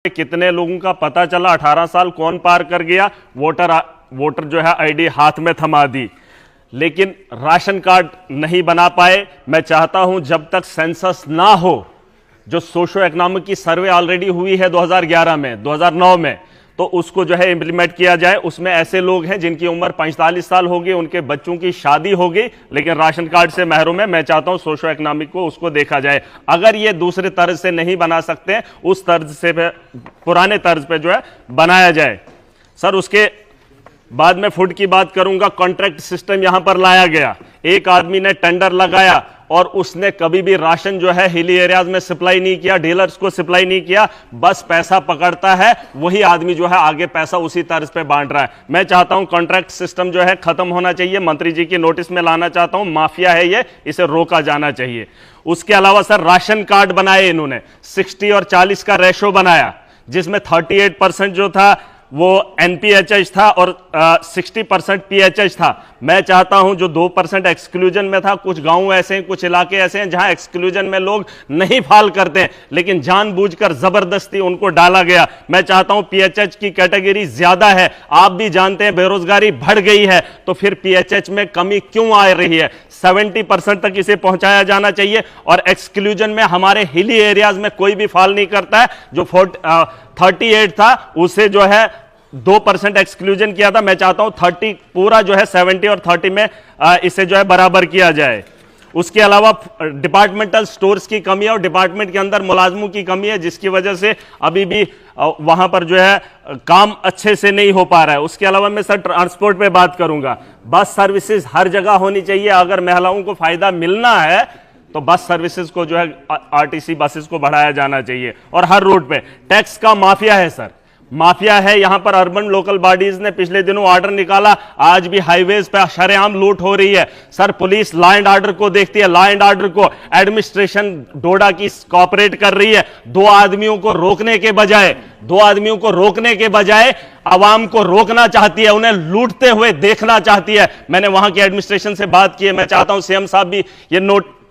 कितने लोगों का पता चला, 18 साल कौन पार कर गया, वोटर जो है आईडी हाथ में थमा दी, लेकिन राशन कार्ड नहीं बना पाए। मैं चाहता हूं जब तक सेंसस ना हो, जो सोशो इकोनॉमिक की सर्वे ऑलरेडी हुई है 2011 में, 2009 में, तो उसको जो है इंप्लीमेंट किया जाए। उसमें ऐसे लोग हैं जिनकी उम्र 45 साल हो गई, उनके बच्चों की शादी हो गई लेकिन राशन कार्ड से महरूम है। मैं चाहता हूं सोशो इकोनॉमिक को उसको देखा जाए। अगर ये दूसरे तर्ज से नहीं बना सकते, उस तर्ज से पुराने तर्ज पे जो है बनाया जाए। सर उसके बाद में फूड की बात करूंगा। कॉन्ट्रैक्ट सिस्टम यहां पर लाया गया। एक आदमी ने टेंडर लगाया और उसने कभी भी राशन जो है हिली एरियाज में सप्लाई नहीं किया, डीलर्स को सप्लाई नहीं किया, बस पैसा पकड़ता है, वही आदमी जो है आगे पैसा उसी तर्ज पे बांट रहा है। मैं चाहता हूं कॉन्ट्रैक्ट सिस्टम जो है खत्म होना चाहिए। मंत्री जी की नोटिस में लाना चाहता हूं, माफिया है ये, इसे रोका जाना चाहिए। उसके अलावा सर राशन कार्ड बनाए इन्होंने, 60 और 40 का रेशो बनाया, जिसमें 38% जो था वो एनपीएचएच था और 60% पीएचएच था। मैं चाहता हूं जो 2% एक्सक्लूजन में था, कुछ गांव ऐसे हैं, कुछ इलाके ऐसे हैं जहां एक्सक्लूजन में लोग नहीं फाल करते हैं, लेकिन जानबूझकर जबरदस्ती उनको डाला गया। मैं चाहता हूं पीएचएच की कैटेगरी ज्यादा है, आप भी जानते हैं बेरोजगारी बढ़ गई है, तो फिर पीएचएच में कमी क्यों आ रही है? 70% तक इसे पहुंचाया जाना चाहिए। और एक्सक्लूजन में हमारे हिली एरियाज में कोई भी फाल नहीं करता है। जो 38 था उसे जो है 2% एक्सक्लूजन किया था। मैं चाहता हूं 30 पूरा जो है 70 और 30 में इसे जो है बराबर किया जाए। उसके अलावा डिपार्टमेंटल स्टोर्स की कमी है और डिपार्टमेंट के अंदर मुलाजमों की कमी है, जिसकी वजह से अभी भी वहां पर जो है काम अच्छे से नहीं हो पा रहा है। उसके अलावा मैं सर ट्रांसपोर्ट पे बात करूंगा। बस सर्विसेज हर जगह होनी चाहिए। अगर महिलाओं को फायदा मिलना है तो बस सर्विसेज को जो है आरटीसी बसेस को बढ़ाया जाना चाहिए। और हर रूट पे टैक्स का माफिया है सर, माफिया है। यहां पर अर्बन लोकल बॉडीज ने पिछले दिनों ऑर्डर निकाला, आज भी हाईवेज पे शरेआम लूट हो रही है। Sir police law and order को देखती है, लॉ एंड ऑर्डर को एडमिनिस्ट्रेशन डोडा की कॉपरेट कर रही है। दो आदमियों को रोकने के बजाय आवाम को रोकना चाहती है, उन्हें लूटते हुए देखना चाहती है। मैंने वहां की एडमिनिस्ट्रेशन से बात की है। मैं चाहता हूं सीएम साहब भी ये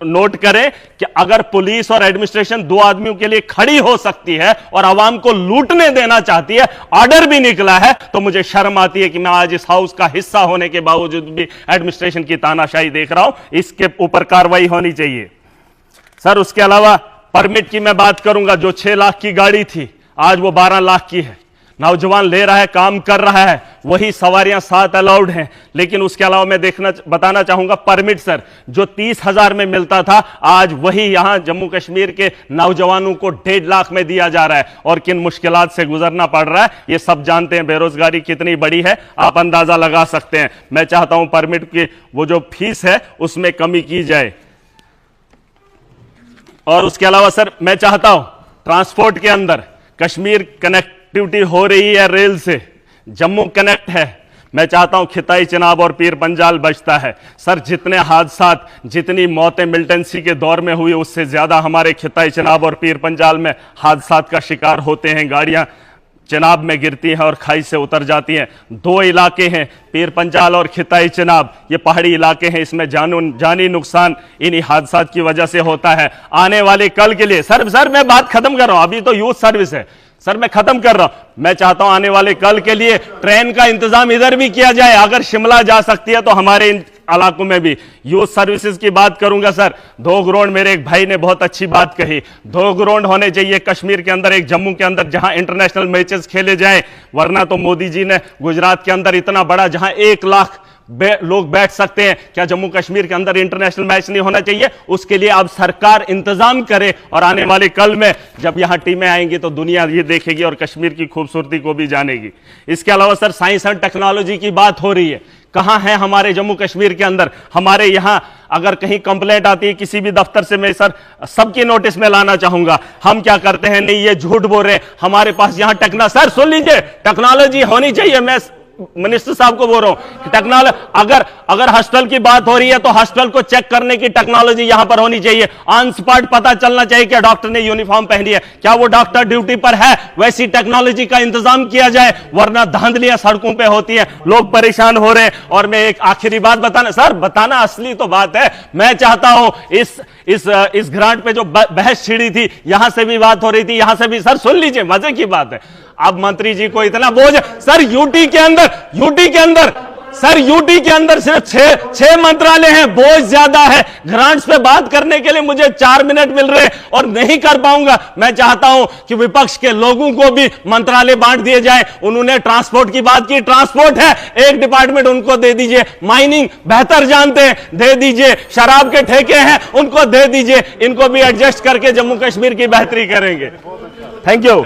नोट करें कि अगर पुलिस और एडमिनिस्ट्रेशन दो आदमियों के लिए खड़ी हो सकती है और आवाम को लूटने देना चाहती है, ऑर्डर भी निकला है, तो मुझे शर्म आती है कि मैं आज इस हाउस का हिस्सा होने के बावजूद भी एडमिनिस्ट्रेशन की तानाशाही देख रहा हूं। इसके ऊपर कार्रवाई होनी चाहिए। सर उसके अलावा परमिट की मैं बात करूंगा। जो 6 लाख की गाड़ी थी आज वो 12 लाख की है। नौजवान ले रहा है, काम कर रहा है, वही सवारियां 7 अलाउड हैं। लेकिन उसके अलावा मैं बताना चाहूंगा परमिट सर जो 30,000 में मिलता था, आज वही यहां जम्मू कश्मीर के नौजवानों को 1.5 लाख में दिया जा रहा है। और किन मुश्किलात से गुजरना पड़ रहा है ये सब जानते हैं। बेरोजगारी कितनी बड़ी है आप अंदाजा लगा सकते हैं। मैं चाहता हूं परमिट की वो जो फीस है उसमें कमी की जाए। और उसके अलावा सर मैं चाहता हूं ट्रांसपोर्ट के अंदर कश्मीर कनेक्टिविटी हो रही है रेल से, जम्मू कनेक्ट है। मैं चाहता हूं खिताई चिनाब और पीर पंजाल बचता है। सर जितने हादसात, जितनी मौतें मिलिटेंसी के दौर में हुई, उससे ज्यादा हमारे खिताई चिनाब और पीर पंजाल में हादसात का शिकार होते हैं। गाड़ियां चिनाब में गिरती हैं और खाई से उतर जाती हैं। 2 इलाके हैं, पीर पंजाल और खिताई चिनाब, ये पहाड़ी इलाके हैं, इसमें जानी नुकसान इन्हीं हादसात की वजह से होता है। आने वाले कल के लिए सर मैं बात खत्म कर रहा हूं, अभी तो यूथ सर्विस है सर, मैं खत्म कर रहा हूं। मैं चाहता हूं आने वाले कल के लिए ट्रेन का इंतजाम इधर भी किया जाए। अगर शिमला जा सकती है तो हमारे इन इलाकों में भी। यूथ सर्विसेज की बात करूंगा सर, 2 ग्राउंड, मेरे एक भाई ने बहुत अच्छी बात कही, 2 ग्राउंड होने चाहिए कश्मीर के अंदर, एक जम्मू के अंदर, जहां इंटरनेशनल मैचेस खेले जाए। वरना तो मोदी जी ने गुजरात के अंदर इतना बड़ा, जहां 1 लाख लोग बैठ सकते हैं, क्या जम्मू कश्मीर के अंदर इंटरनेशनल मैच नहीं होना चाहिए? उसके लिए अब सरकार इंतजाम करे। और आने वाले कल में जब यहां टीमें आएंगी तो दुनिया ये देखेगी और कश्मीर की खूबसूरती को भी जानेगी। इसके अलावा सर साइंस एंड टेक्नोलॉजी की बात हो रही है। कहां है हमारे जम्मू कश्मीर के अंदर? हमारे यहां अगर कहीं कंप्लेंट आती है किसी भी दफ्तर से, मैं सर सबकी नोटिस में लाना चाहूंगा। हम क्या करते हैं, नहीं ये झूठ बोल रहे, हमारे पास यहां सर सुन लीजिए, टेक्नोलॉजी होनी चाहिए। मिनिस्टर साहब को बोल रहा हूं, टेक्नोलॉजी, अगर हॉस्टल की बात हो रही है तो हॉस्टल को चेक करने की टेक्नोलॉजी यहां पर होनी चाहिए। ऑन स्पॉट पता चलना चाहिए कि डॉक्टर ने यूनिफॉर्म पहनी है, क्या वो डॉक्टर ड्यूटी पर है, वैसी टेक्नोलॉजी का इंतजाम किया जाए, वरना धांधलियां सड़कों पे होती हैं, लोग परेशान हो रहे हैं। और मैं एक आखिरी बात बताना, सर बताना असली तो बात है, मैं चाहता हूं इस ग्रांट पे जो बहस छिड़ी थी, यहां से भी बात हो रही थी, यहां से भी, सर सुन लीजिए, मजे की बात है। अब मंत्री जी को इतना बोझ, सर यूटी के अंदर सिर्फ छह मंत्रालय हैं, बोझ ज्यादा है। ग्रांट्स पे बात करने के लिए मुझे 4 मिनट मिल रहे और नहीं कर पाऊंगा। मैं चाहता हूं कि विपक्ष के लोगों को भी मंत्रालय बांट दिए जाए। उन्होंने ट्रांसपोर्ट की बात की, ट्रांसपोर्ट है, एक डिपार्टमेंट उनको दे दीजिए। माइनिंग बेहतर जानते हैं, दे दीजिए। शराब के ठेके हैं, उनको दे दीजिए। इनको भी एडजस्ट करके जम्मू कश्मीर की बेहतरी करेंगे। Thank you.